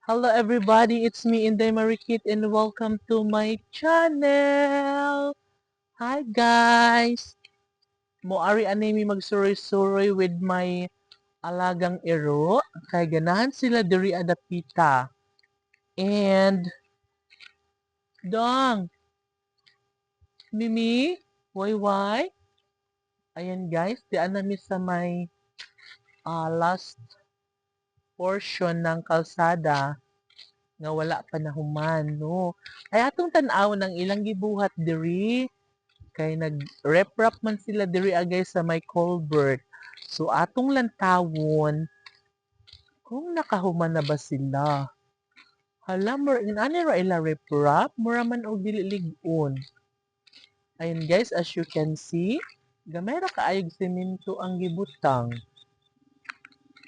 Hello everybody, it's me Inday Marikit and welcome to my channel. Hi guys. Moari animi magsuroy-suroy with my alagang ero kay ganahan sila diri adapita. And dong, Mimi, why? Ayan guys, diyan nami sa may last portion ng kalsada nga wala pa nahuman, no? Ay atong tan-aw ng ilang gibuhat diri kay nag-rep-rap man sila diri agay sa may Colbert. So atong lantawon kung nakahuman na ba sila. Hala, ani ra ila rep-rap, mura man og dili lig-on. Ayun guys, as you can see, gamay ra kaayog semento ang gibutang.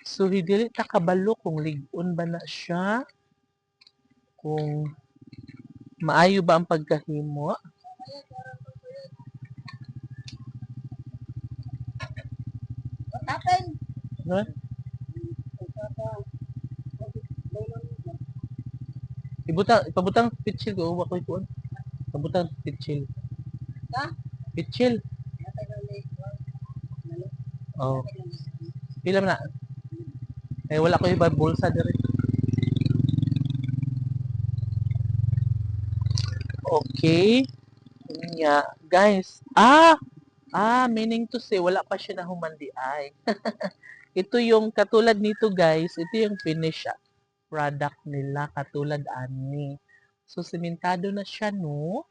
So dili ta kabalo kung lig-on ba na siya, kung maayo ba ang pagkahimo. What happened? No? Ipabutang pitchil ko, uwa ko ikuan. Pabutang pitchil. Ka? Pitchil. Oh, pila man na. Eh, wala ko iba bulsa diri. Okay. Nga, guys. Meaning to say, wala pa siya nahumandi ay. Ito yung katulad nito guys, ito yung finish product nila katulad ani. So, simentado na siya no.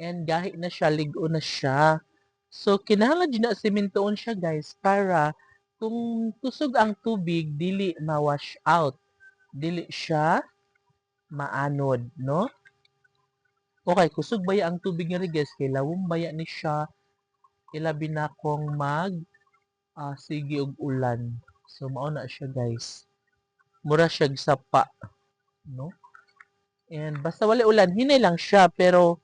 And gahi na siya, ligo na siya. So, kinahanglan dyan na simentoon siya guys para kung kusog ang tubig, dili ma-wash out. Dili siya maanod, no? Okay, kusog baya ang tubig nga ri guys, kay lawom baya ni siya, ilabi na kong sige og ulan. So, mao na siya guys. Mura siya sapa, no? And basta wala ulan, hinay lang siya, pero